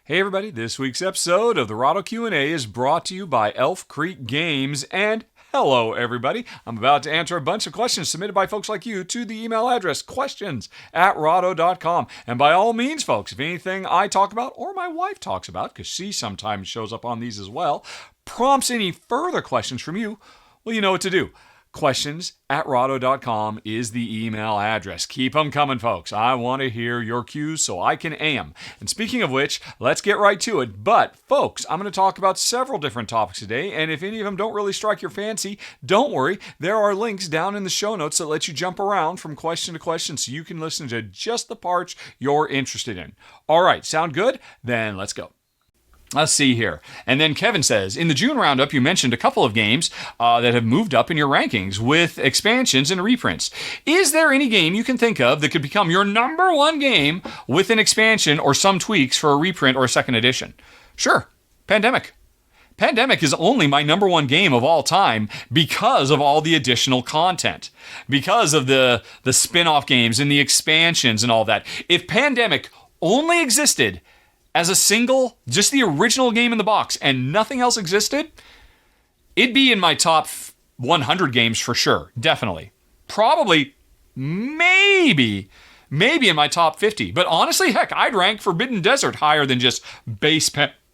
Hey everybody, this week's episode of the Rahdo Q&A is brought to you by Elf Creek Games, and hello everybody. I'm about to answer a bunch of questions submitted by folks like you to the email address questions@rahdo.com. And by all means, folks, if anything I talk about or my wife talks about, because she sometimes shows up on these as well, prompts any further questions from you, well, you know what to do. Questions@rahdo.com is the email address. Keep them coming, folks. I want to hear your cues so I can am. And speaking of which, let's get right to it. But, folks, I'm going to talk about several different topics today, and if any of them don't really strike your fancy, don't worry. There are links down in the show notes that let you jump around from question to question so you can listen to just the parts you're interested in. All right, sound good? Then let's go. Let's see here. And then Kevin says, in the June roundup, you mentioned a couple of games that have moved up in your rankings with expansions and reprints. Is there any game you can think of that could become your number one game with an expansion or some tweaks for a reprint or a second edition? Sure. Pandemic. Pandemic is only my number one game of all time because of all the additional content, because of the spin-off games and the expansions and all that. If Pandemic only existed as a single, just the original game in the box, and nothing else existed, it'd be in my top 100 games for sure. Definitely. Probably, maybe in my top 50. But honestly, heck, I'd rank Forbidden Desert higher than just base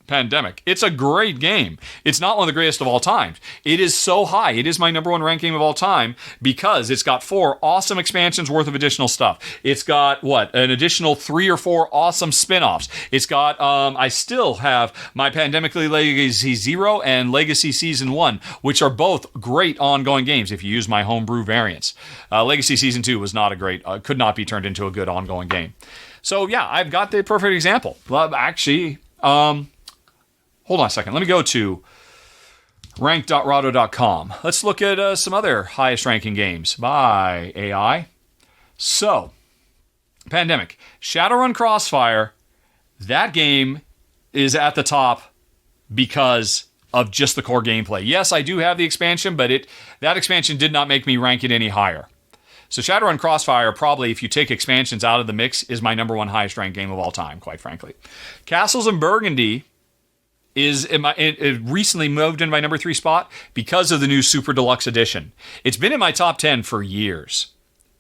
Pandemic. It's a great game. It's not one of the greatest of all time. It is so high. It is my number one ranked game of all time because it's got 4 awesome expansions worth of additional stuff. It's got, an additional 3 or 4 awesome spin-offs. It's got, I still have my Pandemic Legacy 0 and Legacy Season 1, which are both great ongoing games if you use my homebrew variants. Legacy Season 2 was not a great, could not be turned into a good ongoing game. So yeah, I've got the perfect example. Well, actually, hold on a second. Let me go to rank.rahdo.com. Let's look at some other highest ranking games by AI. So, Pandemic. Shadowrun Crossfire. That game is at the top because of just the core gameplay. Yes, I do have the expansion, but that expansion did not make me rank it any higher. So Shadowrun Crossfire, probably, if you take expansions out of the mix, is my number one highest ranked game of all time, quite frankly. Castles in Burgundy it recently moved in my number 3 spot because of the new Super Deluxe Edition. It's been in my top 10 for years.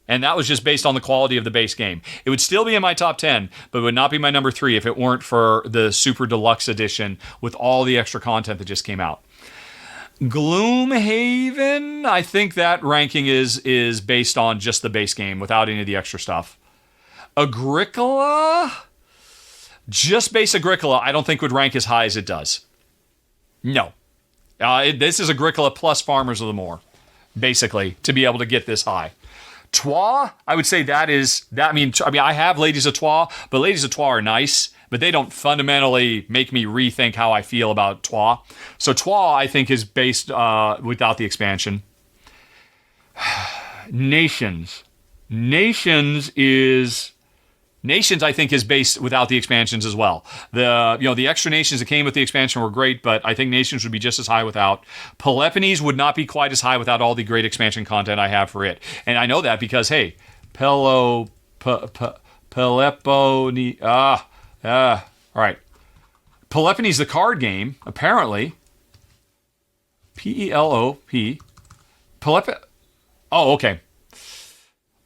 And that was just based on the quality of the base game. It would still be in my top 10, but it would not be my number 3 if it weren't for the Super Deluxe Edition with all the extra content that just came out. Gloomhaven, I think that ranking is based on just the base game without any of the extra stuff. Agricola, just base Agricola, I don't think would rank as high as it does. No. This is Agricola plus Farmers of the Moor, basically, to be able to get this high. Troyes, I would say I have Ladies of Troyes, but Ladies of Troyes are nice, but they don't fundamentally make me rethink how I feel about Troyes. So Troyes, I think, is based without the expansion. Nations, I think, is based without the expansions as well. The extra nations that came with the expansion were great, but I think Nations would be just as high without. Peloponnese would not be quite as high without all the great expansion content I have for it. And I know that because, hey, Peloponnese, all right. Peloponnese, the card game, apparently, Pelop, oh, okay.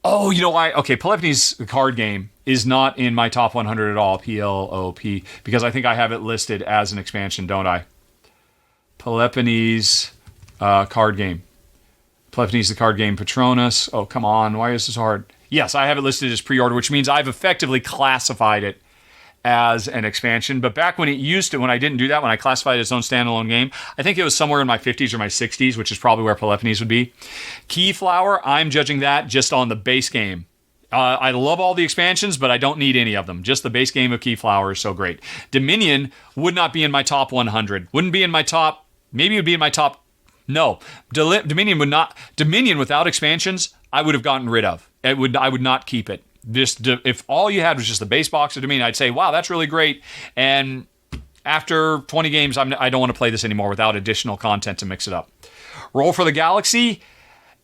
Oh, you know why? Okay, Peloponnese, the card game, is not in my top 100 at all, PLOP, because I think I have it listed as an expansion, don't I? Peloponnese card game. Peloponnese, the card game, Patronus. Oh, come on, why is this hard? Yes, I have it listed as pre-order, which means I've effectively classified it as an expansion. But back when when I didn't do that, when I classified it as its own standalone game, I think it was somewhere in my 50s or my 60s, which is probably where Peloponnese would be. Keyflower, I'm judging that just on the base game. I love all the expansions, but I don't need any of them. Just the base game of Keyflower is so great. Dominion would not be in my top 100. Wouldn't be in my top, maybe it would be in my top, no. Dominion would not, Dominion without expansions, I would have gotten rid of. I would not keep it. Just if all you had was just the base box of Dominion, I'd say, wow, that's really great. And after 20 games, I don't want to play this anymore without additional content to mix it up. Roll for the Galaxy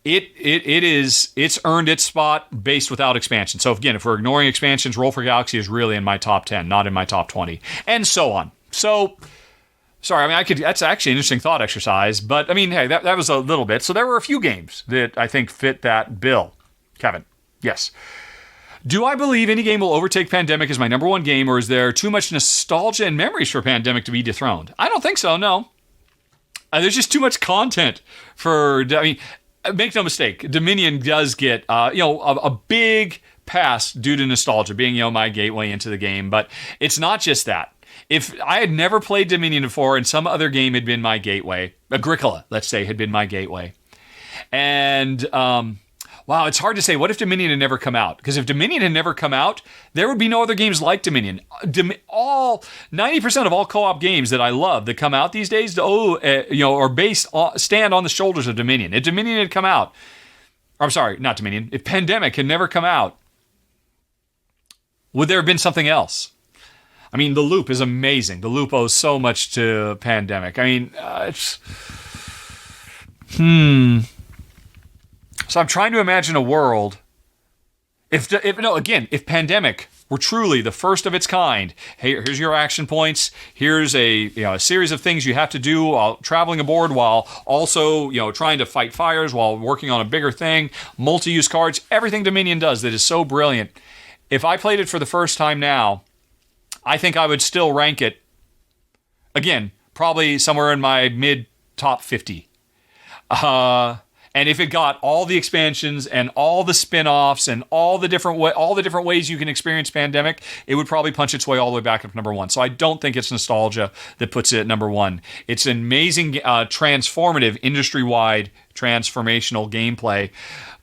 it's earned its spot based without expansion. So again, if we're ignoring expansions, Roll for Galaxy is really in my top 10, not in my top 20, and so on. So, sorry, I mean, that's actually an interesting thought exercise, but I mean, hey, that was a little bit. So there were a few games that I think fit that bill. Kevin, yes. Do I believe any game will overtake Pandemic as my number one game, or is there too much nostalgia and memories for Pandemic to be dethroned? I don't think so, no. There's just too much content for, I mean, make no mistake, Dominion does get, a big pass due to nostalgia being, my gateway into the game. But it's not just that. If I had never played Dominion before and some other game had been my gateway, Agricola, let's say, had been my gateway. And, wow, it's hard to say. What if Dominion had never come out? Because if Dominion had never come out, there would be no other games like Dominion. 90% of all co-op games that I love that come out these days, stand on the shoulders of Dominion. If Dominion had come out, I'm sorry, not Dominion. If Pandemic had never come out, would there have been something else? I mean, The Loop is amazing. The Loop owes so much to Pandemic. I mean, So I'm trying to imagine a world if Pandemic were truly the first of its kind. Hey, here's your action points. Here's a series of things you have to do while traveling aboard, while also trying to fight fires, while working on a bigger thing. Multi-use cards, everything Dominion does that is so brilliant. If I played it for the first time now, I think I would still rank it again, probably somewhere in my mid top 50. And if it got all the expansions and all the spin-offs and all the different ways you can experience Pandemic, it would probably punch its way all the way back up to number one. So I don't think it's nostalgia that puts it at number one. It's an amazing, transformative, industry-wide, transformational gameplay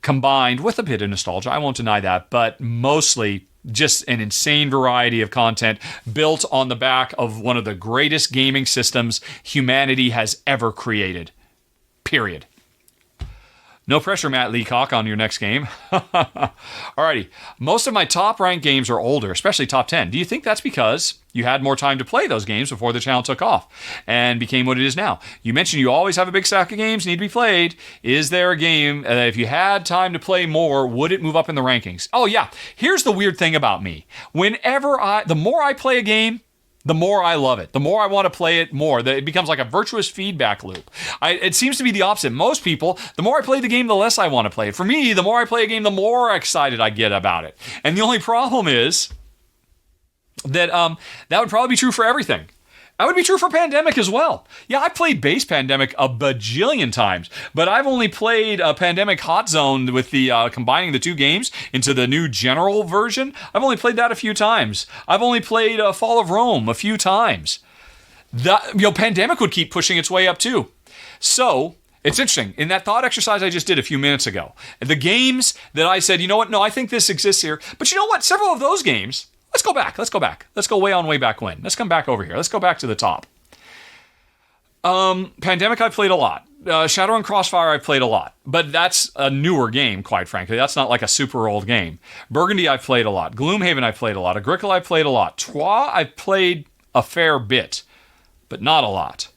combined with a bit of nostalgia. I won't deny that, but mostly just an insane variety of content built on the back of one of the greatest gaming systems humanity has ever created. Period. No pressure, Matt Leacock, on your next game. Alrighty. Most of my top-ranked games are older, especially top 10. Do you think that's because you had more time to play those games before the channel took off and became what it is now? You mentioned you always have a big stack of games need to be played. Is there a game, if you had time to play more, would it move up in the rankings? Oh, yeah. Here's the weird thing about me. The more I play a game, the more I love it. The more I want to play it more. It becomes like a virtuous feedback loop. It seems to be the opposite. Most people, the more I play the game, the less I want to play it. For me, the more I play a game, the more excited I get about it. And the only problem is that that would probably be true for everything. That would be true for Pandemic as well. Yeah, I played base Pandemic a bajillion times, but I've only played Pandemic Hot Zone with the combining the two games into the new general version. I've only played that a few times. I've only played Fall of Rome a few times. Pandemic would keep pushing its way up too. So it's interesting. In that thought exercise I just did a few minutes ago, the games that I said, no, I think this exists here. But you know what? Several of those games. Let's go back. Let's go way back when. Let's come back over here. Let's go back to the top. Pandemic I played a lot. Shadow and Crossfire I played a lot. But that's a newer game, quite frankly. That's not like a super old game. Burgundy I played a lot. Gloomhaven I played a lot. Agricola I played a lot. Troyes I played a fair bit, but not a lot.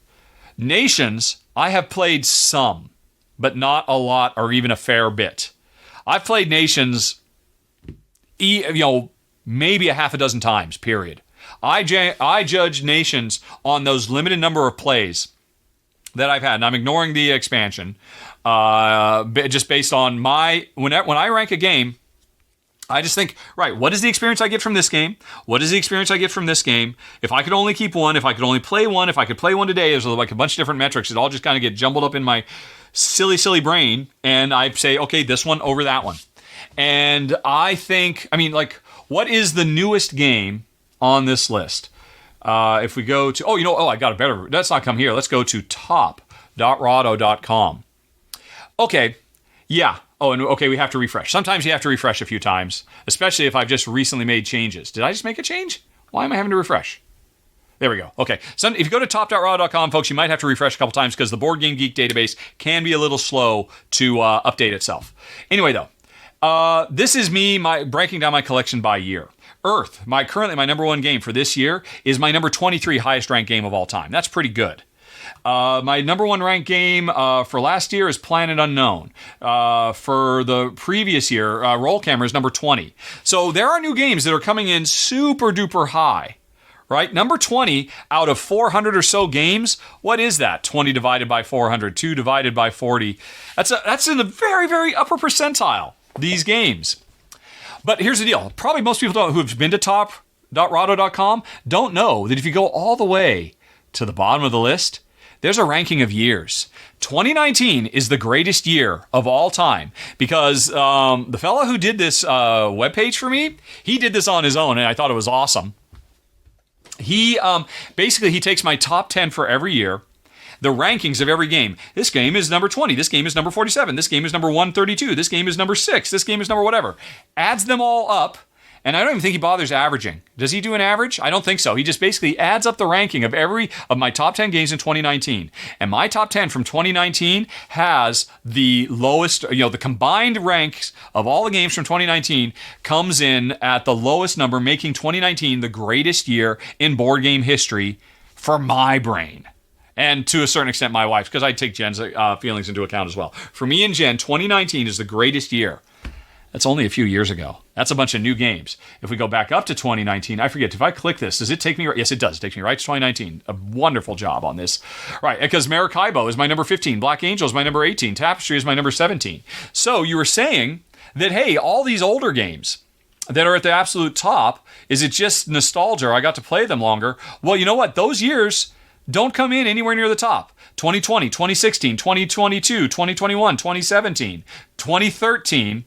Nations I have played some, but not a lot or even a fair bit. I've played Nations, maybe a half a dozen times, period. I judge Nations on those limited number of plays that I've had, and I'm ignoring the expansion, just based on when I rank a game, I just think, right, what is the experience I get from this game? What is the experience I get from this game? If I could only keep one, if I could only play one, if I could play one today, there's like a bunch of different metrics that all just kind of get jumbled up in my silly brain, and I say, okay, this one over that one. And I think, what is the newest game on this list? If we go to, I got a better, let's not come here. Let's go to top.rahdo.com. Okay, yeah. Oh, and okay, we have to refresh. Sometimes you have to refresh a few times, especially if I've just recently made changes. Did I just make a change? Why am I having to refresh? There we go. Okay, so if you go to top.rahdo.com, folks, you might have to refresh a couple times because the Board Game Geek database can be a little slow to update itself. Anyway, though. This is me breaking down my collection by year. Currently my number one game for this year is my number 23 highest ranked game of all time. That's pretty good. My number one ranked game for last year is Planet Unknown. For the previous year, Roll Camera is number 20. So there are new games that are coming in super duper high. Right? Number 20 out of 400 or so games, what is that? 20 divided by 400, 2 divided by 40. That's in the very, very upper percentile, these games. But here's the deal. Probably most people who have been to top.rahdo.com don't know that if you go all the way to the bottom of the list, there's a ranking of years. 2019 is the greatest year of all time because the fella who did this webpage for me, he did this on his own, and I thought it was awesome. He basically takes my top 10 for every year, the rankings of every game. This game is number 20. This game is number 47. This game is number 132. This game is number 6. This game is number whatever. Adds them all up, and I don't even think he bothers averaging. Does he do an average? I don't think so. He just basically adds up the ranking of every of my top 10 games in 2019. And my top 10 from 2019 has the lowest, the combined ranks of all the games from 2019 comes in at the lowest number, making 2019 the greatest year in board game history for my brain. And to a certain extent, my wife's, because I take Jen's feelings into account as well. For me and Jen, 2019 is the greatest year. That's only a few years ago. That's a bunch of new games. If we go back up to 2019, I forget, if I click this, does it take me right? Yes, it does. It takes me right to 2019. A wonderful job on this. Right, because Maracaibo is my number 15. Black Angel is my number 18. Tapestry is my number 17. So you were saying that, hey, all these older games that are at the absolute top, is it just nostalgia? I got to play them longer. Well, you know what? Those years don't come in anywhere near the top. 2020, 2016, 2022, 2021, 2017, 2013.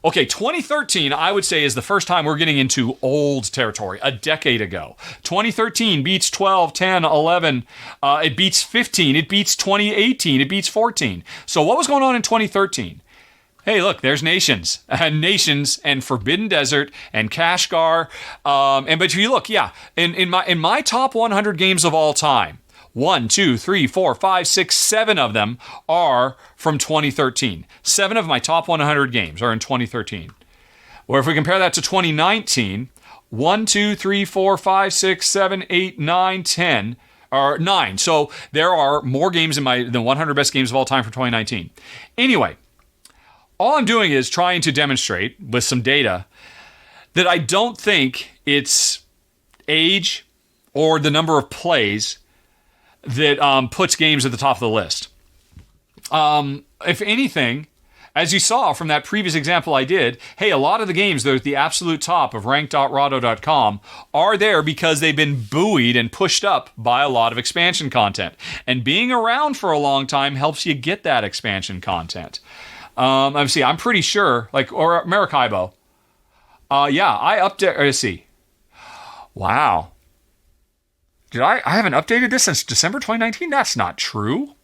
Okay, 2013, I would say, is the first time we're getting into old territory, a decade ago. 2013 beats 12, 10, 11. It beats 15. It beats 2018. It beats 14. So what was going on in 2013? Hey, look, there's Nations and Forbidden Desert and Kashgar. But if you look, yeah, in my top 100 games of all time, 1, 2, 3, 4, 5, 6, 7 of them are from 2013. 7 of my top 100 games are in 2013. Or if we compare that to 2019, 1, 2, 3, 4, 5, 6, 7, 8, 9, 10, or 9. So there are more games in the 100 best games of all time for 2019. Anyway, all I'm doing is trying to demonstrate with some data that I don't think it's age or the number of plays that puts games at the top of the list. If anything, as you saw from that previous example I did, hey, a lot of the games that are at the absolute top of rank.rahdo.com are there because they've been buoyed and pushed up by a lot of expansion content. And being around for a long time helps you get that expansion content. Obviously, I'm pretty sure, or Maracaibo. Yeah, I update. Let's see. Wow. I haven't updated this since December 2019? That's not true.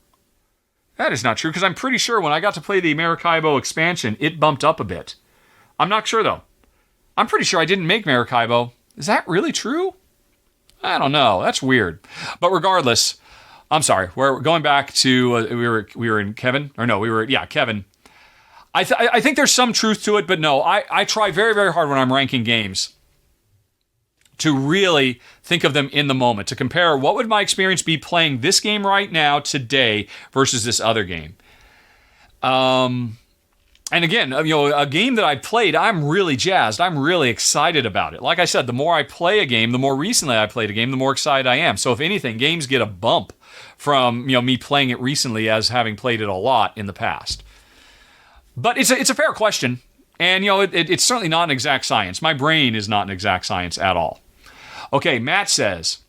That is not true, because I'm pretty sure when I got to play the Maracaibo expansion, it bumped up a bit. I'm not sure, though. I'm pretty sure I didn't make Maracaibo. Is that really true? I don't know. That's weird. But regardless, I'm sorry. We're going back to, we were in Kevin? Or no, Kevin. I think there's some truth to it, but no. I try very, very hard when I'm ranking games to really think of them in the moment, to compare what would my experience be playing this game right now, today, versus this other game. And again, a game that I played, I'm really jazzed. I'm really excited about it. Like I said, the more I play a game, the more recently I played a game, the more excited I am. So if anything, games get a bump from me playing it recently as having played it a lot in the past. But it's a fair question. And, it's certainly not an exact science. My brain is not an exact science at all. Okay, Matt says,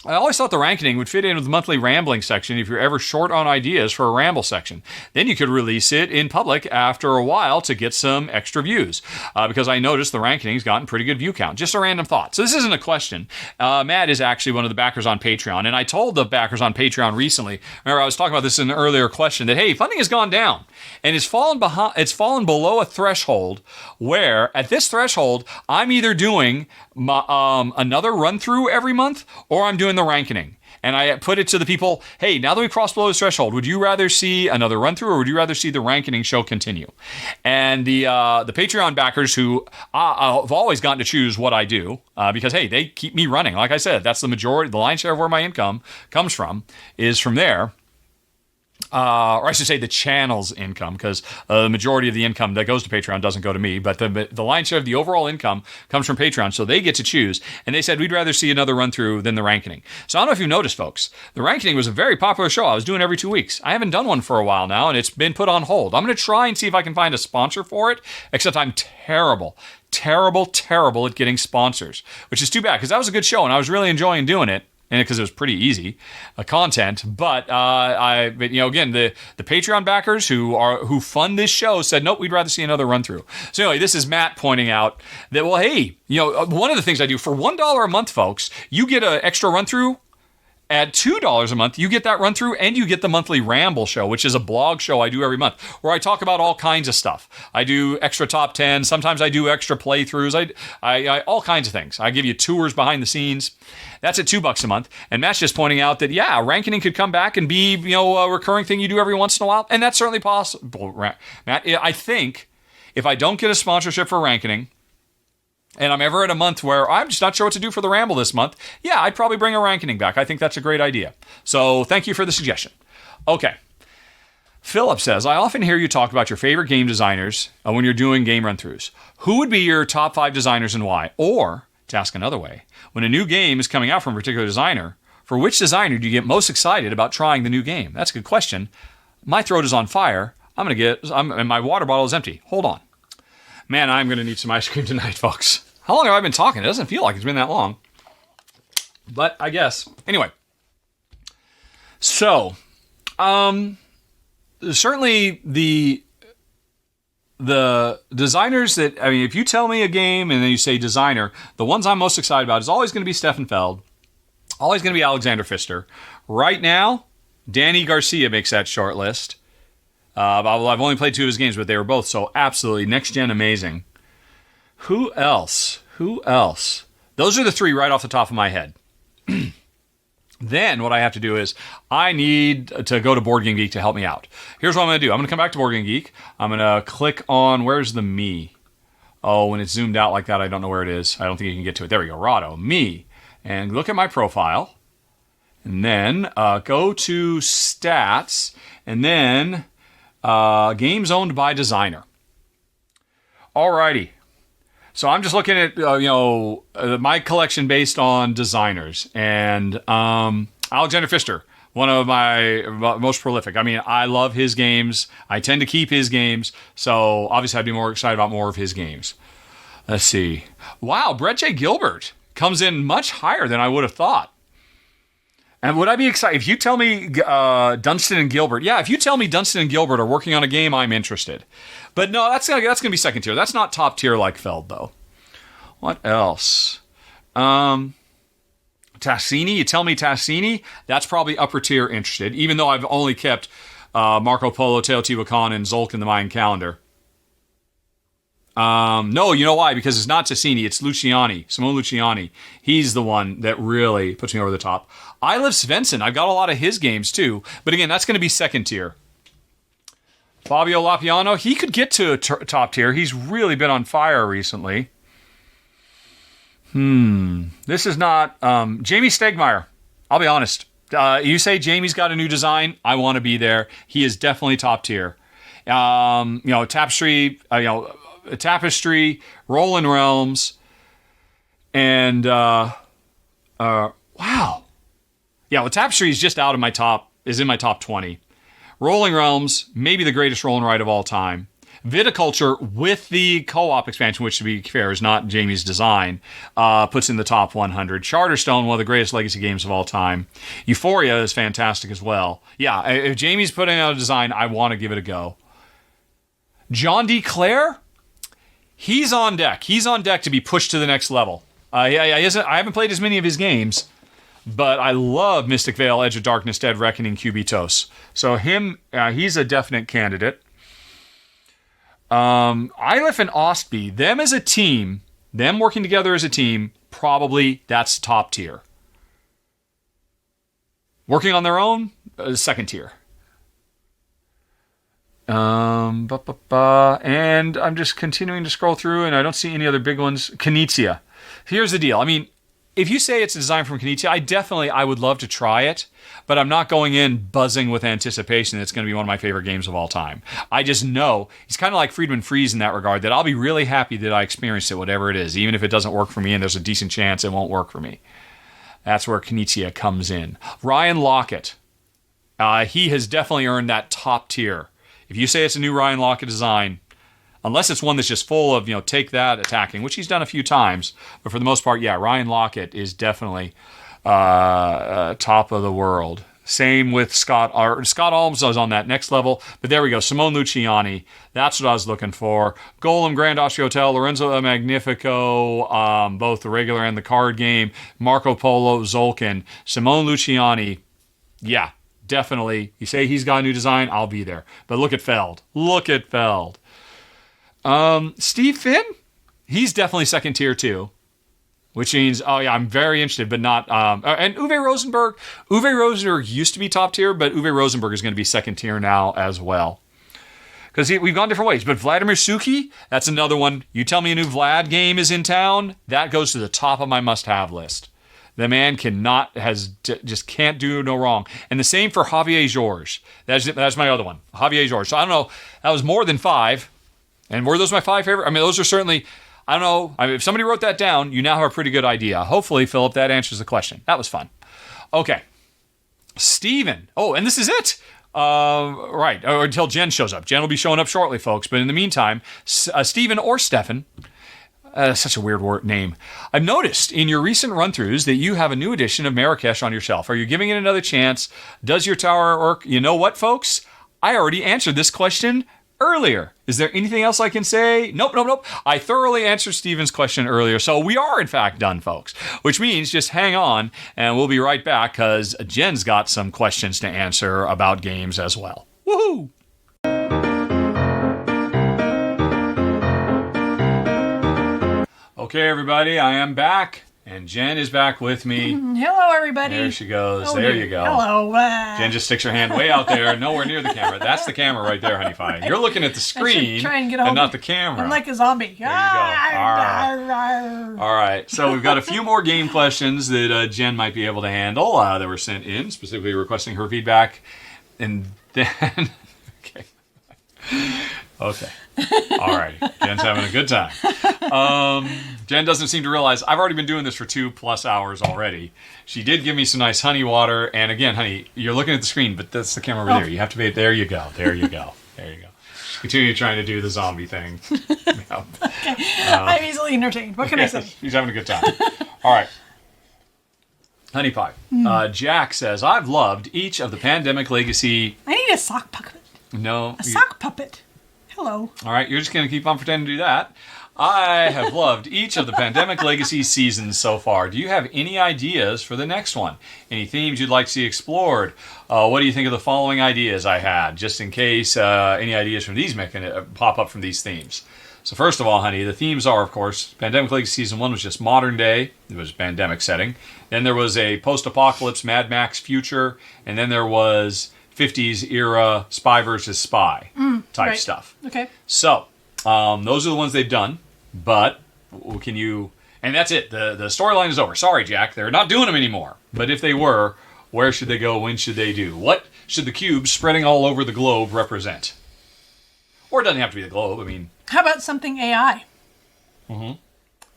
I always thought the Rankening would fit in with the monthly rambling section if you're ever short on ideas for a ramble section. Then you could release it in public after a while to get some extra views. Because I noticed the Rankening's gotten pretty good view count. Just a random thought. So this isn't a question. Matt is actually one of the backers on Patreon. And I told the backers on Patreon recently, remember I was talking about this in an earlier question, that hey, funding has gone down. And it's fallen below a threshold where, at this threshold, I'm either doing another run-through every month, or I'm doing doing the Rankening. And I put it to the people, hey, now that we crossed below this threshold, would you rather see another run through or would you rather see the Rankening show continue? And the Patreon backers who I've always gotten to choose what I do because, hey, they keep me running. Like I said, that's the majority, the lion's share of where my income comes from is from there. Or I should say the channel's income, because the majority of the income that goes to Patreon doesn't go to me, but the lion's share of the overall income comes from Patreon, so they get to choose. And they said, we'd rather see another run-through than the Rankening. So I don't know if you noticed, folks, the Rankening was a very popular show. I was doing every 2 weeks. I haven't done one for a while now, and it's been put on hold. I'm going to try and see if I can find a sponsor for it, except I'm terrible at getting sponsors, which is too bad, because that was a good show, and I was really enjoying doing it. And because it was pretty easy content, but again, the Patreon backers who fund this show said nope, we'd rather see another run through. So anyway, this is Matt pointing out that hey, one of the things I do for $1 a month, folks, you get an extra run through. At $2 a month, you get that run through and you get the monthly Ramble show, which is a blog show I do every month where I talk about all kinds of stuff. I do extra top 10. Sometimes I do extra playthroughs. I all kinds of things. I give you tours behind the scenes. That's at $2 a month. And Matt's just pointing out that, yeah, Rankening could come back and be, a recurring thing you do every once in a while. And that's certainly possible, Matt. I think if I don't get a sponsorship for Rankening, and I'm ever at a month where I'm just not sure what to do for the Ramble this month, yeah, I'd probably bring a Rankening back. I think that's a great idea. So thank you for the suggestion. Okay. Philip says, I often hear you talk about your favorite game designers when you're doing game run-throughs. Who would be your top 5 designers and why? Or, to ask another way, when a new game is coming out from a particular designer, for which designer do you get most excited about trying the new game? That's a good question. My throat is on fire. And my water bottle is empty. Hold on. Man, I'm going to need some ice cream tonight, folks. How long have I been talking? It doesn't feel like it's been that long. But I guess. Anyway. So, certainly the designers that, if you tell me a game and then you say designer, the ones I'm most excited about is always going to be Stefan Feld. Always going to be Alexander Pfister. Right now, Danny Garcia makes that short list. I've only played 2 of his games, but they were both so absolutely next-gen amazing. Who else? Those are the 3 right off the top of my head. Then what I have to do is I need to go to Board Game Geek to help me out. Here's what I'm going to do. I'm going to come back to Board Game Geek. I'm going to click on, where's the me? Oh, when it's zoomed out like that, I don't know where it is. I don't think you can get to it. There we go, Rahdo, me. And look at my profile. And then go to stats. And then games owned by designer. Alrighty. So I'm just looking at, my collection based on designers. And Alexander Pfister, one of my most prolific. I love his games. I tend to keep his games. So obviously I'd be more excited about more of his games. Let's see. Wow, Brett J. Gilbert comes in much higher than I would have thought. And would I be excited? If you tell me Dunstan and Gilbert, if you tell me Dunstan and Gilbert are working on a game, I'm interested. But no, that's going to be second tier. That's not top tier like Feld, though. What else? Tassini, you tell me Tassini, that's probably upper tier interested, even though I've only kept Marco Polo, Teotihuacan, and Zolk in the Mayan calendar. No, you know why? Because it's not Tassini, it's Luciani, Simone Luciani. He's the one that really puts me over the top. Eilif Svensson, I've got a lot of his games too, but again, that's going to be second tier. Fabio Lapiano, he could get to top tier. He's really been on fire recently. This is not Jamie Stegmeyer. I'll be honest. You say Jamie's got a new design, I want to be there. He is definitely top tier. Tapestry, Rolling Realms, and wow. Yeah, Tapestry is just out of my is in my top 20. Rolling Realms, maybe the greatest roll and write of all time. Viticulture, with the co-op expansion, which to be fair is not Jamie's design, puts in the top 100. Charterstone, one of the greatest legacy games of all time. Euphoria is fantastic as well. Yeah, if Jamie's putting out a design, I want to give it a go. John D. Clare, he's on deck. He's on deck to be pushed to the next level. I haven't played as many of his games, but I love Mystic Vale, Edge of Darkness, Dead Reckoning, Cubitos. So he's a definite candidate. Eilif and Ostby, them as a team, them working together as a team, probably that's top tier. Working on their own, second tier. And I'm just continuing to scroll through, and I don't see any other big ones. Knizia. Here's the deal. I mean, if you say it's a design from Knizia, I would love to try it, but I'm not going in buzzing with anticipation that it's going to be one of my favorite games of all time. I just know, he's kind of like Friedman Freeze in that regard, that I'll be really happy that I experienced it, whatever it is, even if it doesn't work for me and there's a decent chance it won't work for me. That's where Knizia comes in. Ryan Lockett. He has definitely earned that top tier. If you say it's a new Ryan Lockett design, unless it's one that's just full of, take that attacking, which he's done a few times, but for the most part, yeah, Ryan Lockett is definitely top of the world. Same with Scott Alms was on that next level, but there we go. Simone Luciani, that's what I was looking for. Golem, Grand Austria Hotel, Lorenzo Magnifico, both the regular and the card game, Marco Polo, Zolkin, Simone Luciani, yeah, definitely. You say he's got a new design, I'll be there. But look at Feld. Steve Finn, he's definitely second tier too. Which means, I'm very interested, but not... and Uwe Rosenberg. Uwe Rosenberg used to be top tier, but Uwe Rosenberg is going to be second tier now as well. Because we've gone different ways. But Vladimir Suki, that's another one. You tell me a new Vlad game is in town, that goes to the top of my must-have list. The man just can't do no wrong. And the same for Javier Georges. That's my other one. Javier Georges. So I don't know. That was more than 5. And were those my 5 favorite? I mean, those are certainly... I don't know. I mean, if somebody wrote that down, you now have a pretty good idea. Hopefully, Philip, that answers the question. That was fun. Okay. Steven. Oh, and this is it. Right. Or until Jen shows up. Jen will be showing up shortly, folks. But in the meantime, Steven or Stefan, such a weird name. I've noticed in your recent run-throughs that you have a new edition of Marrakesh on your shelf. Are you giving it another chance? Does your tower work? You know what, folks? I already answered this question earlier. Is there anything else I can say? Nope. I thoroughly answered Steven's question earlier, so we are in fact done, folks. Which means just hang on, and we'll be right back, because Jen's got some questions to answer about games as well. Woohoo! Okay, everybody, I am back. And Jen is back with me. Hello, everybody. There she goes. Oh, there you go. Hello. Jen just sticks her hand way out there, nowhere near the camera. That's the camera right there, honey pie. You're looking at the screen try and, get and not the camera. I'm like a zombie. There you go. All right. So we've got a few more game questions that Jen might be able to handle that were sent in, specifically requesting her feedback. And then... Okay. All right. Jen's having a good time. Jen doesn't seem to realize I've already been doing this for 2+ hours already. She did give me some nice honey water. And again, honey, you're looking at the screen, but that's the camera over there. You have to be... There you go. Continue trying to do the zombie thing. Yeah. Okay. I'm easily entertained. What can I say? She's having a good time. All right. Honey pie. Jack says, I've loved each of the Pandemic Legacy... I need a sock puppet. No. A sock puppet. Hello. All right, you're just going to keep on pretending to do that. I have loved each of the Pandemic Legacy seasons so far. Do you have any ideas for the next one? Any themes you'd like to see explored? What do you think of the following ideas I had, just in case any ideas from these pop up from these themes? So first of all, honey, the themes are, of course, Pandemic Legacy Season 1 was just modern day. It was pandemic setting. Then there was a post-apocalypse Mad Max future. And then there was 50s era spy versus spy type stuff. Okay. So, those are the ones they've done. But can you... And that's it. The storyline is over. Sorry, Jack. They're not doing them anymore. But if they were, where should they go? When should they do? What should the cubes spreading all over the globe represent? Or it doesn't have to be the globe. I mean... How about something AI? Mm-hmm.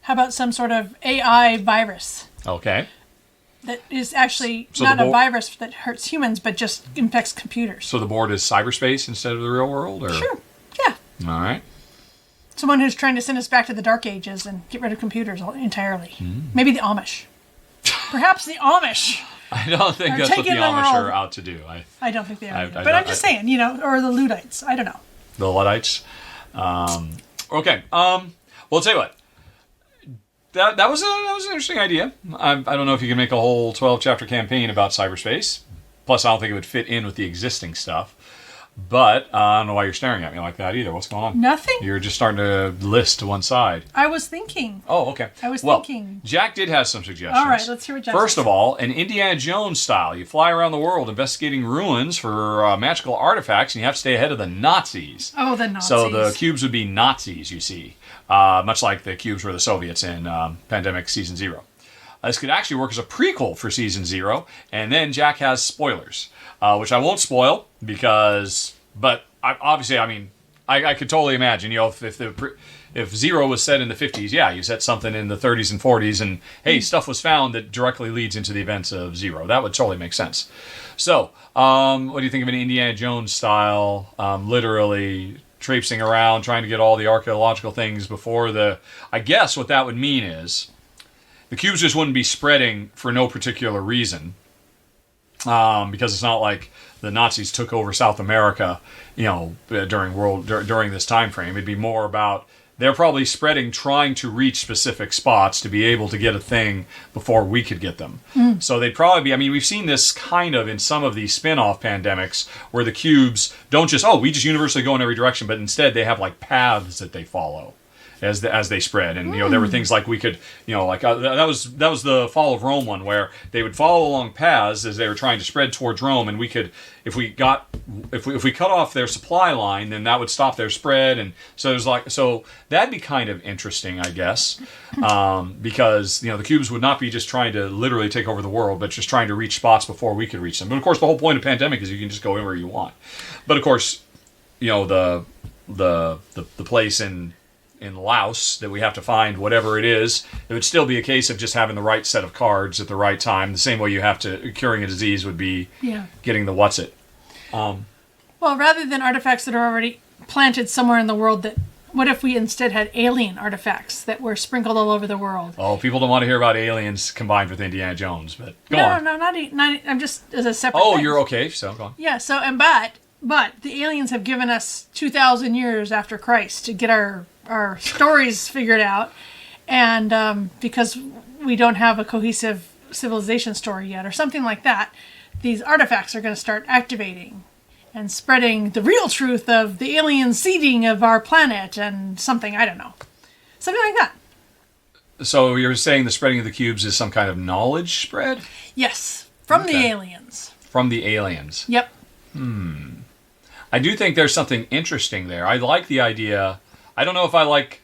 How about some sort of AI virus? Okay. That is actually not a virus that hurts humans, but just infects computers. So the board is cyberspace instead of the real world? Or? Sure. Yeah. All right. Someone who's trying to send us back to the Dark Ages and get rid of computers entirely. Maybe the Amish. Perhaps the Amish. I don't think that's what the Amish are out to do. I don't think they are. But I'm just saying, or the Luddites. I don't know. The Luddites. Okay. Well, I'll tell you what. That was an interesting idea. I don't know if you can make a whole 12-chapter campaign about cyberspace. Plus, I don't think it would fit in with the existing stuff. But I don't know why you're staring at me like that either. What's going on? Nothing. You're just starting to list to one side. I was thinking. Oh, okay. I was well, thinking. Jack did have some suggestions. All right, let's hear what Jack First says. of all, an Indiana Jones style. You fly around the world investigating ruins for magical artifacts, and you have to stay ahead of the Nazis. Oh, the Nazis. So the cubes would be Nazis, you see. Much like the cubes were the Soviets in Pandemic Season 0. This could actually work as a prequel for Season 0, and then Jack has spoilers, which I won't spoil because... But obviously, I mean, I could totally imagine, if 0 was set in the 50s, yeah, you set something in the 30s and 40s, and hey, stuff was found that directly leads into the events of 0. That would totally make sense. So, what do you think of an Indiana Jones style, literally traipsing around, trying to get all the archaeological things before the... I guess what that would mean is the cubes just wouldn't be spreading for no particular reason, because it's not like the Nazis took over South America, during this time frame. It'd be more about they're probably spreading, trying to reach specific spots to be able to get a thing before we could get them. So they'd probably be... I mean, we've seen this kind of in some of these spin-off pandemics where the cubes don't just, we just universally go in every direction, but instead they have like paths that they follow as they spread. And there were things like we could, that was the Fall of Rome one, where they would follow along paths as they were trying to spread towards Rome, and we could, if we cut off their supply line, then that would stop their spread. And so that'd be kind of interesting, I guess, because the cubes would not be just trying to literally take over the world, but just trying to reach spots before we could reach them. But of course, the whole point of Pandemic is you can just go anywhere you want. But of course, the place in Laos that we have to find, whatever it is, it would still be a case of just having the right set of cards at the right time. The same way you have to... Curing a disease would be getting the what's-it. Well, rather than artifacts that are already planted somewhere in the world, what if we instead had alien artifacts that were sprinkled all over the world? Oh, people don't want to hear about aliens combined with Indiana Jones, but go on. No, not I'm just as a separate Oh, thing. you're okay, so go on. Yeah, so, but the aliens have given us 2,000 years after Christ to get our stories figured out, and because we don't have a cohesive civilization story yet or something like that, these artifacts are going to start activating and spreading the real truth of the alien seeding of our planet and something, I don't know. Something like that. So you're saying the spreading of the cubes is some kind of knowledge spread? Yes, from the aliens. From the aliens. Yep. I do think there's something interesting there. I like the idea... I don't know if I like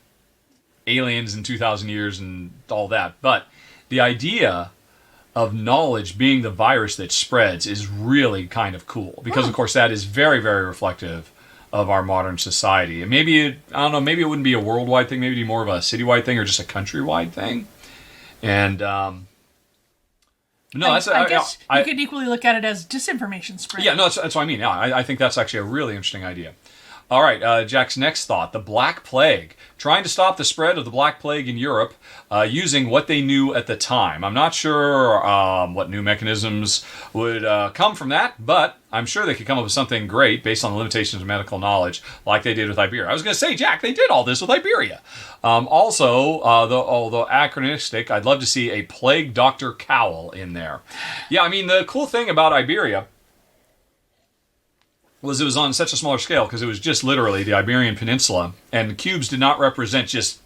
aliens in 2,000 years and all that, but the idea of knowledge being the virus that spreads is really kind of cool, because of course that is very, very reflective of our modern society. And maybe maybe it wouldn't be a worldwide thing, maybe it'd be more of a citywide thing or just a countrywide thing. And I guess you could equally look at it as disinformation spread. Yeah, no, that's what I mean. Yeah, I think that's actually a really interesting idea. All right, Jack's next thought, the Black Plague. Trying to stop the spread of the Black Plague in Europe using what they knew at the time. I'm not sure what new mechanisms would come from that, but I'm sure they could come up with something great based on the limitations of medical knowledge, like they did with Iberia. I was going to say, Jack, they did all this with Iberia. Although anachronistic, I'd love to see a Plague Dr. Cowl in there. Yeah, I mean, the cool thing about Iberia was it was on such a smaller scale because it was just literally the Iberian Peninsula, and the cubes did not represent just,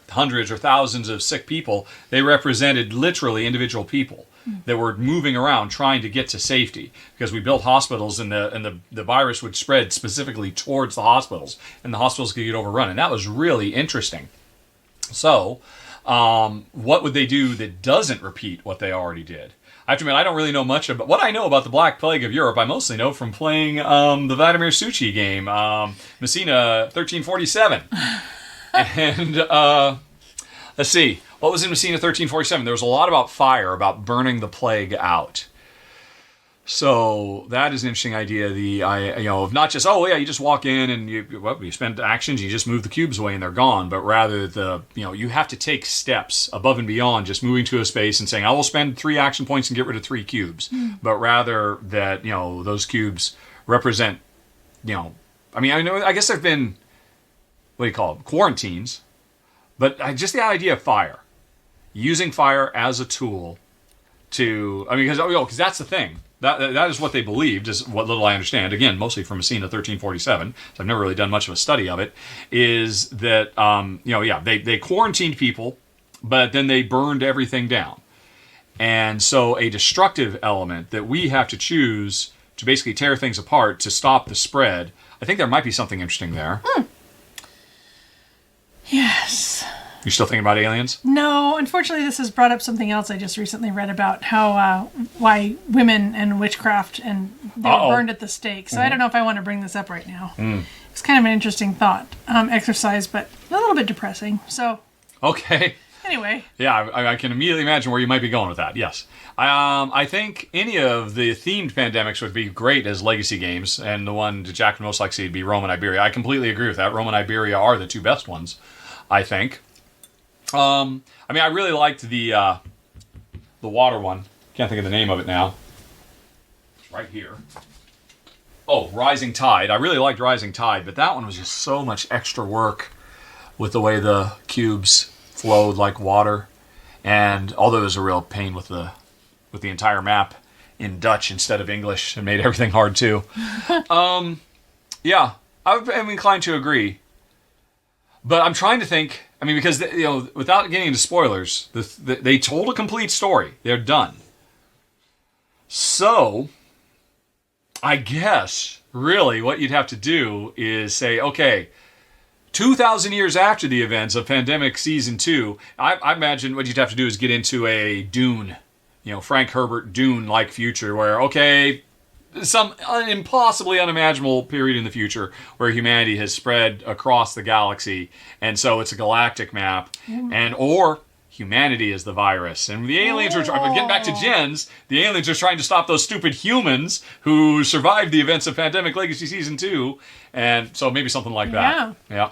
hundreds or thousands of sick people. They represented literally individual people that were moving around trying to get to safety, because we built hospitals and the virus would spread specifically towards the hospitals, and the hospitals could get overrun, and that was really interesting. So, what would they do that doesn't repeat what they already did? I have to admit, I don't really know much about... What I know about the Black Plague of Europe, I mostly know from playing the Vladimir Suchy game, Messina 1347. And, let's see. What was in Messina 1347? There was a lot about fire, about burning the plague out. So that is an interesting idea. Of not just, you just walk in and you spend actions, you just move the cubes away and they're gone. But rather you have to take steps above and beyond just moving to a space and saying, I will spend 3 action points and get rid of 3 cubes. But rather that, those cubes represent, I guess there've been, quarantines. But just the idea of fire, using fire as a tool to, because that's the thing. That is what they believed, is what little I understand. Again, mostly from Messina 1347, so I've never really done much of a study of it, is that, they quarantined people, but then they burned everything down. And so a destructive element that we have to choose to basically tear things apart to stop the spread, I think there might be something interesting there. Yes. You still thinking about aliens? No, unfortunately, this has brought up something else I just recently read about how why women and witchcraft and they were burned at the stake. So I don't know if I want to bring this up right now. It's kind of an interesting thought exercise, but a little bit depressing. So okay. Anyway. Yeah, I can immediately imagine where you might be going with that. Yes. I think any of the themed pandemics would be great as legacy games, and the one that Jack would most likely see would be Rome and Iberia. I completely agree with that. Rome and Iberia are the two best ones, I think. I really liked the water one. Can't think of the name of it now. It's right here. Oh, Rising Tide. I really liked Rising Tide, but that one was just so much extra work with the way the cubes flowed like water, and although it was a real pain with the entire map in Dutch instead of English, it made everything hard too. Yeah, I'm inclined to agree, but I'm trying to think. Because without getting into spoilers, they told a complete story. They're done. So, I guess really what you'd have to do is say, okay, 2,000 years after the events of Pandemic Season 2, I imagine what you'd have to do is get into a Dune, Frank Herbert Dune-like future where, okay, some impossibly unimaginable period in the future where humanity has spread across the galaxy, and so it's a galactic map, or humanity is the virus, and the aliens are getting back to Jens. The aliens are trying to stop those stupid humans who survived the events of Pandemic Legacy Season 2, and so maybe something like that. Yeah.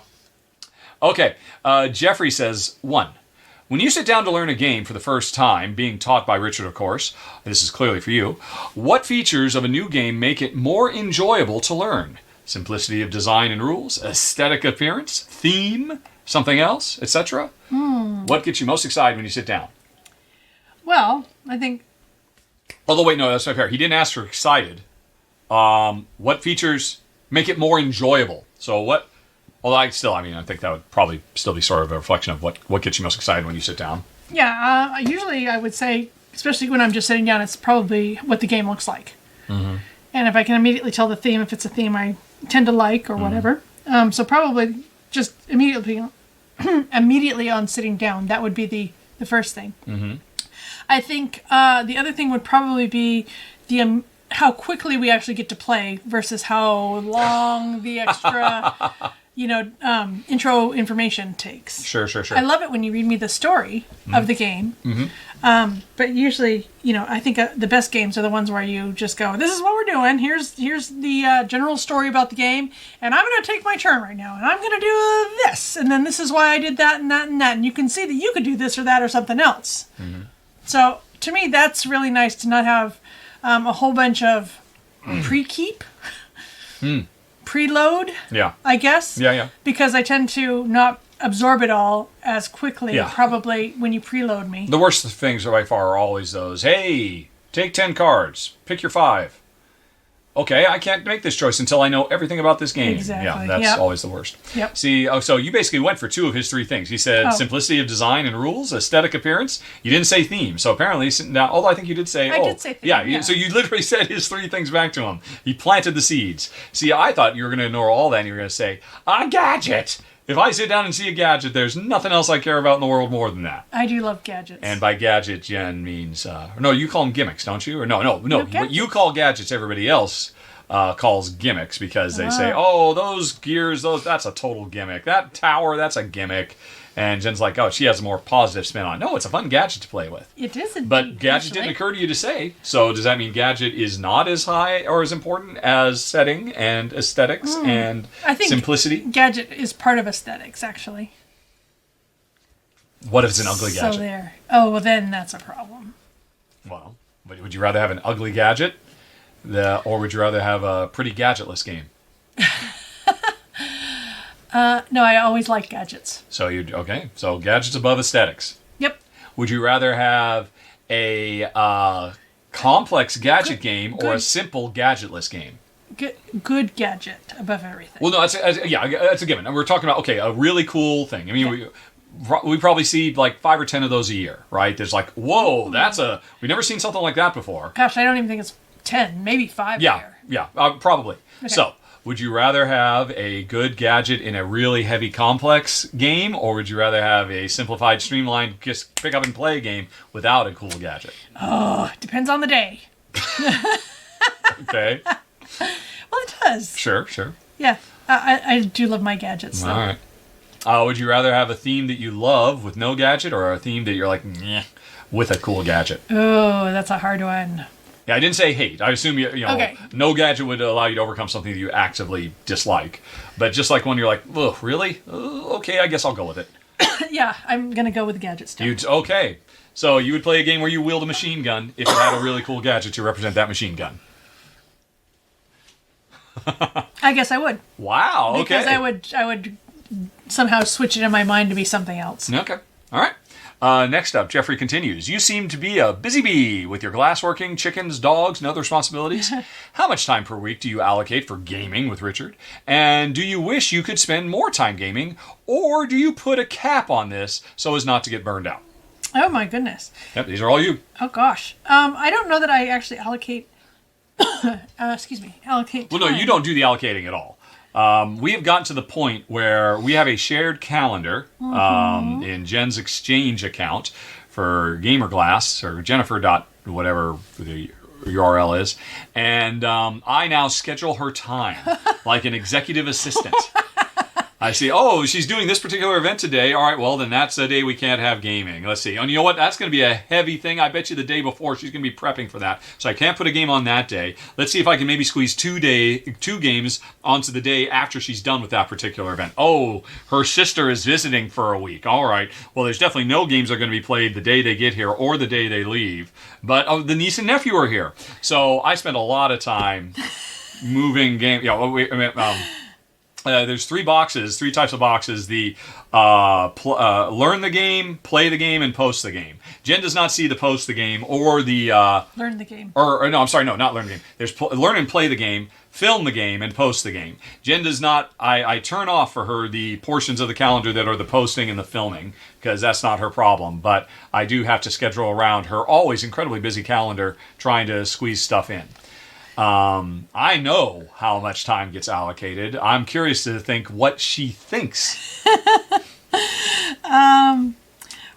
Okay. Jeffrey says 1. When you sit down to learn a game for the first time, being taught by Richard, of course, this is clearly for you, what features of a new game make it more enjoyable to learn? Simplicity of design and rules, aesthetic appearance, theme, something else, etc.? What gets you most excited when you sit down? Well, I think... Although, wait, no, that's not fair. He didn't ask for excited. What features make it more enjoyable? So what... Well, I think that would probably still be sort of a reflection of what gets you most excited when you sit down. Yeah, usually I would say, especially when I'm just sitting down, it's probably what the game looks like. Mm-hmm. And if I can immediately tell the theme, if it's a theme I tend to like or whatever. So probably just immediately on sitting down, that would be the first thing. Mm-hmm. I think the other thing would probably be the how quickly we actually get to play versus how long the extra... intro information takes. Sure. I love it when you read me the story of the game. Mm-hmm. But usually, I think the best games are the ones where you just go, this is what we're doing. Here's the general story about the game. And I'm going to take my turn right now. And I'm going to do this. And then this is why I did that and that and that. And you can see that you could do this or that or something else. Mm-hmm. So to me, that's really nice to not have a whole bunch of pre-keep. Preload, I guess. Yeah. Because I tend to not absorb it all as quickly, probably, when you preload me. The worst things by far are always those, hey, take 10 cards, pick your 5. Okay, I can't make this choice until I know everything about this game. Exactly. Yeah, that's always the worst. Yep. See, so you basically went for 2 of his 3 things. He said simplicity of design and rules, aesthetic appearance. You didn't say theme. So apparently, now, although I think you did say... I did say theme, yeah. So you literally said his 3 things back to him. He planted the seeds. See, I thought you were going to ignore all that and you were going to say, a gadget! If I sit down and see a gadget, there's nothing else I care about in the world more than that. I do love gadgets. And by gadget, Jen means... no, you call them gimmicks, don't you? Or no. What you call gadgets, everybody else... calls gimmicks because they say, those gears, that's a total gimmick. That tower, that's a gimmick. And Jen's like, she has a more positive spin on it. No, it's a fun gadget to play with. It is indeed. But gadget didn't occur to you to say. So does that mean gadget is not as high or as important as setting and aesthetics and I think simplicity? Gadget is part of aesthetics, actually. What if it's an ugly gadget? So there. Oh, well, then that's a problem. Well, would you rather have an ugly gadget? Or would you rather have a pretty gadgetless game? No, I always like gadgets. So gadgets above aesthetics. Yep. Would you rather have a complex gadget game or a simple gadgetless game? Good gadget above everything. Well, no, that's a given. And we're talking about, a really cool thing. I mean, we probably see like 5 or 10 of those a year, right? There's like, whoa, we've never seen something like that before. Gosh, I don't even think it's 10, maybe 5 a year. Yeah, probably. Okay. So, would you rather have a good gadget in a really heavy, complex game, or would you rather have a simplified, streamlined, just pick up and play game without a cool gadget? Oh, it depends on the day. Okay. Well, it does. Sure. Yeah, I do love my gadgets. Though. All right. Would you rather have a theme that you love with no gadget, or a theme that you're like, meh, with a cool gadget? Oh, that's a hard one. Yeah, I didn't say hate. I assume Okay. No gadget would allow you to overcome something that you actively dislike. But just like when you're like, ugh, really? Okay, I guess I'll go with it. Yeah, I'm gonna go with the gadget stuff. Okay. So you would play a game where you wield a machine gun if it had a really cool gadget to represent that machine gun. I guess I would. Wow. Okay. Because I would somehow switch it in my mind to be something else. Okay. All right. Next up, Jeffrey continues. You seem to be a busy bee with your glassworking, chickens, dogs, and other responsibilities. How much time per week do you allocate for gaming with Richard? And do you wish you could spend more time gaming, or do you put a cap on this so as not to get burned out? Oh my goodness. Yep, these are all you. Oh gosh. I don't know that I actually allocate. Allocate time. Well, no, you don't do the allocating at all. We have gotten to the point where we have a shared calendar in Jen's Exchange account for Gamerglass or Jennifer dot whatever the URL is, and I now schedule her time like an executive assistant. I see, she's doing this particular event today. All right, well, then that's the day we can't have gaming. Let's see. And you know what? That's going to be a heavy thing. I bet you the day before she's going to be prepping for that. So I can't put a game on that day. Let's see if I can maybe squeeze two games onto the day after she's done with that particular event. Oh, her sister is visiting for a week. All right. Well, there's definitely no games that are going to be played the day they get here or the day they leave. But the niece and nephew are here. So I spend a lot of time moving games. There's three types of boxes. The learn the game, play the game, and post the game. Jen does not see the post the game or the... learn the game. Or no, I'm sorry, no, not learn the game. There's learn and play the game, film the game, and post the game. Jen does not... I turn off for her the portions of the calendar that are the posting and the filming, because that's not her problem. But I do have to schedule around her always incredibly busy calendar trying to squeeze stuff in. I know how much time gets allocated. I'm curious to think what she thinks.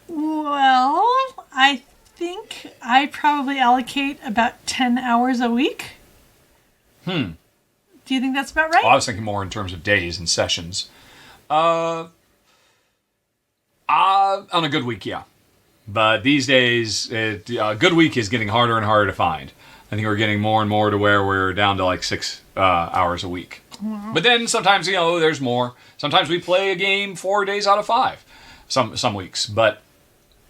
Well, I think I probably allocate about 10 hours a week. Do you think that's about right? Well, I was thinking more in terms of days and sessions. On a good week, yeah. But these days, a good week is getting harder and harder to find. I think we're getting more and more to where we're down to like 6 hours a week. Wow. But then sometimes, there's more. Sometimes we play a game 4 days out of 5. Some weeks. But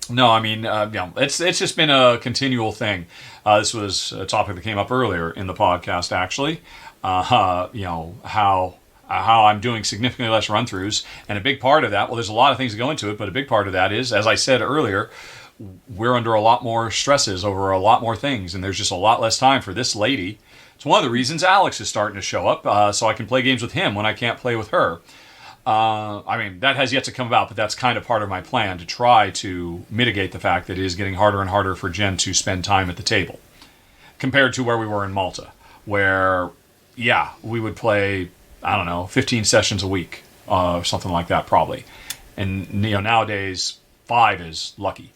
no, I mean, it's just been a continual thing. This was a topic that came up earlier in the podcast, actually. How I'm doing significantly less run-throughs. And a big part of that, well, there's a lot of things that go into it, but a big part of that is, as I said earlier, we're under a lot more stresses over a lot more things, and there's just a lot less time for this lady. It's one of the reasons Alex is starting to show up, so I can play games with him when I can't play with her. That has yet to come about, but that's kind of part of my plan to try to mitigate the fact that it is getting harder and harder for Jen to spend time at the table compared to where we were in Malta, where, we would play, 15 sessions a week, something like that probably. And, nowadays, 5 is lucky.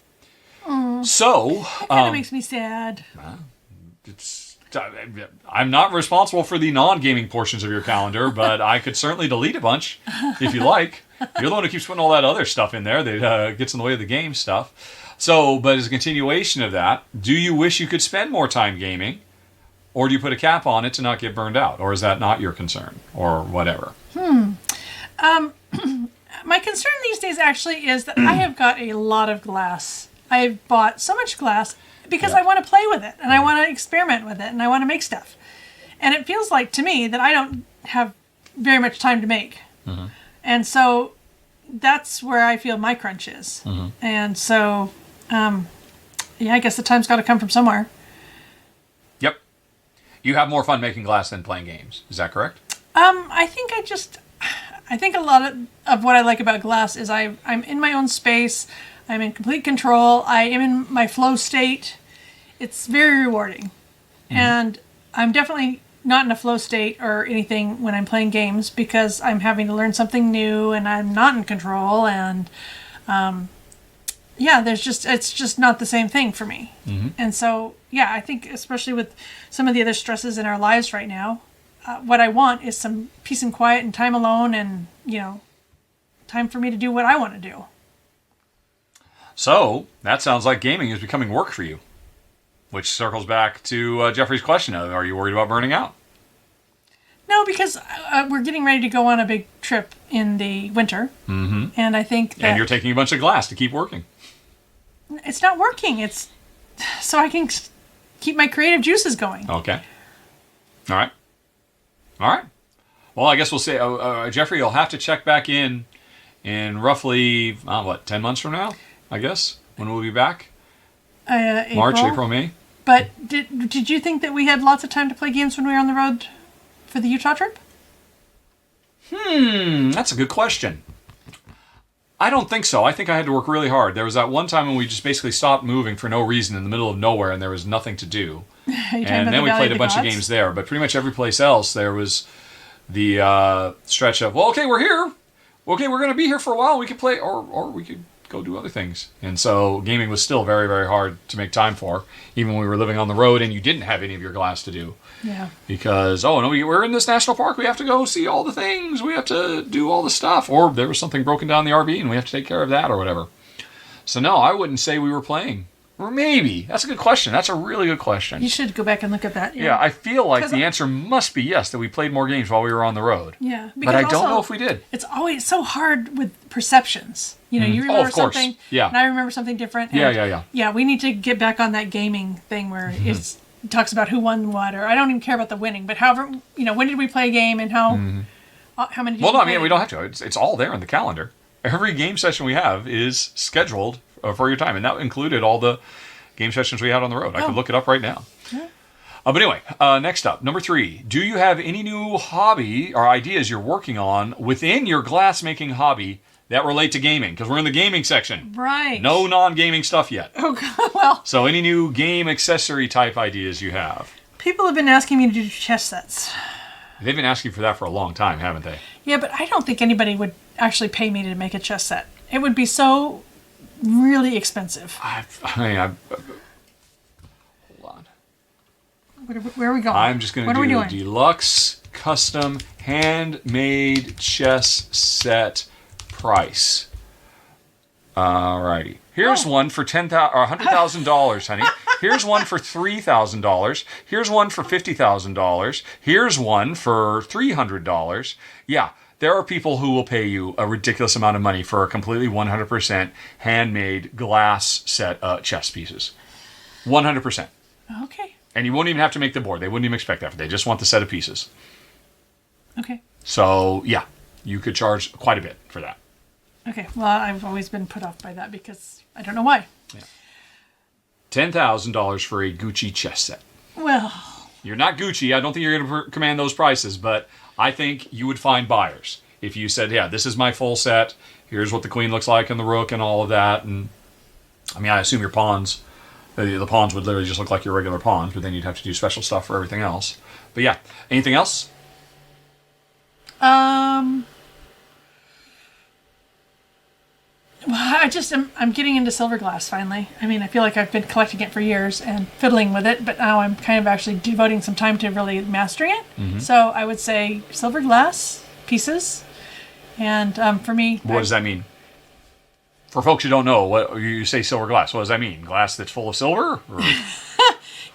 So it kind of makes me sad. I'm not responsible for the non-gaming portions of your calendar, but I could certainly delete a bunch if you like. You're the one who keeps putting all that other stuff in there that gets in the way of the game stuff. So, but as a continuation of that, do you wish you could spend more time gaming, or do you put a cap on it to not get burned out, or is that not your concern, or whatever? My concern these days actually is that I have got a lot of glass. I've bought so much glass because I want to play with it and I want to experiment with it and I want to make stuff. And it feels like to me that I don't have very much time to make. Mm-hmm. And so that's where I feel my crunch is. Mm-hmm. And so, I guess the time's got to come from somewhere. You have more fun making glass than playing games. Is that correct? I think a lot of what I like about glass is I'm in my own space. I'm in complete control. I am in my flow state. It's very rewarding. And I'm definitely not in a flow state or anything when I'm playing games because I'm having to learn something new and I'm not in control. And it's just not the same thing for me. And so, I think especially with some of the other stresses in our lives right now, what I want is some peace and quiet and time alone and, time for me to do what I want to do. So, that sounds like gaming is becoming work for you. Which circles back to Jeffrey's question of, are you worried about burning out? No, because we're getting ready to go on a big trip in the winter. And I think that... And you're taking a bunch of glass to keep working. It's not working. It's so I can keep my creative juices going. Okay. All right. Well, I guess we'll say, Jeffrey, you'll have to check back in roughly, 10 months from now, I guess, when we'll be back? March, April, May. But did you think that we had lots of time to play games when we were on the road for the Utah trip? That's a good question. I don't think so. I think I had to work really hard. There was that one time when we just basically stopped moving for no reason in the middle of nowhere and there was nothing to do. And then we played a bunch of games there. But pretty much every place else, there was the stretch of, well, okay, we're here. Okay, we're going to be here for a while. We could play, or we could go do other things. And so gaming was still very, very hard to make time for, even when we were living on the road and you didn't have any of your glass to do. Yeah. Because, we're in this national park. We have to go see all the things. We have to do all the stuff. Or there was something broken down in the RV and we have to take care of that or whatever. So no, I wouldn't say we were playing. Or maybe. That's a good question. That's a really good question. You should go back and look at that. Yeah, I feel like the answer must be yes, that we played more games while we were on the road. Yeah. But I don't know if we did. It's always so hard with perceptions. You remember something, yeah, and I remember something different. And yeah, we need to get back on that gaming thing where it talks about who won what, or I don't even care about the winning, but however, when did we play a game and how many? Well, no, I mean, we don't have to. It's all there in the calendar. Every game session we have is scheduled for your time, and that included all the game sessions we had on the road. I could look it up right now. Yeah. But anyway, next up, number 3. Do you have any new hobby or ideas you're working on within your glass-making hobby that relate to gaming? Because we're in the gaming section. Right. No non-gaming stuff yet. Oh, God, well. So any new game accessory type ideas you have? People have been asking me to do chess sets. They've been asking for that for a long time, haven't they? Yeah, but I don't think anybody would actually pay me to make a chess set. It would be so really expensive. Hold on. Where are we going? I'm just going to do a deluxe, custom, handmade chess set price. Alrighty. Here's one for $100,000, honey. Here's one for $3,000. Here's one for $50,000. Here's one for $300. Yeah. There are people who will pay you a ridiculous amount of money for a completely 100% handmade glass set chess pieces. 100%. Okay. And you won't even have to make the board. They wouldn't even expect that. They just want the set of pieces. Okay. So, yeah, you could charge quite a bit for that. Okay. Well, I've always been put off by that because I don't know why. Yeah. $10,000 for a Gucci chess set. Well. You're not Gucci. I don't think you're going to command those prices, but I think you would find buyers if you said, yeah, this is my full set. Here's what the queen looks like and the rook and all of that. And I mean, I assume your pawns, the pawns would literally just look like your regular pawns, but then you'd have to do special stuff for everything else. But yeah, anything else? Well, I'm getting into silver glass finally. I mean, I feel like I've been collecting it for years and fiddling with it, but now I'm kind of actually devoting some time to really mastering it. Mm-hmm. So I would say silver glass pieces. And for me... What does that mean? For folks who don't know, what you say silver glass, what does that mean? Glass that's full of silver? Or?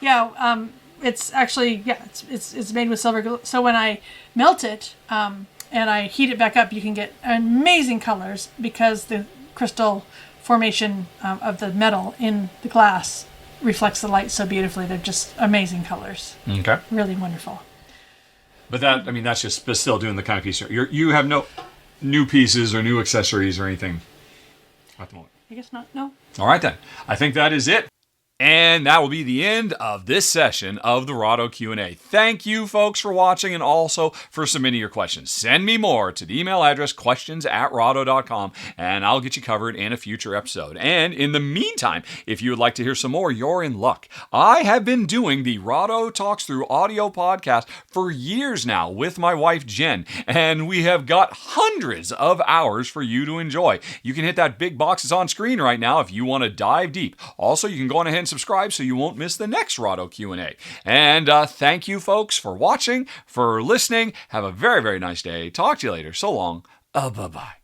Yeah, it's actually, it's made with silver. So when I melt it and I heat it back up, you can get amazing colors because the crystal formation of the metal in the glass reflects the light so beautifully. They're just amazing colors. Okay. Really wonderful. But that's just still doing the kind of piece. You have no new pieces or new accessories or anything at the moment. I guess not. No. All right then. I think that is it. And that will be the end of this session of the Rahdo Q&A. Thank you, folks, for watching and also for submitting your questions. Send me more to the email address questions@rahdo.com, and I'll get you covered in a future episode. And in the meantime, if you would like to hear some more, you're in luck. I have been doing the Rahdo Talks Through audio podcast for years now with my wife, Jen, and we have got hundreds of hours for you to enjoy. You can hit that big box that's on screen right now if you want to dive deep. Also, you can go on ahead and subscribe so you won't miss the next Rahdo Q&A. And thank you, folks, for watching, for listening. Have a very, very nice day. Talk to you later. So long. Bye-bye.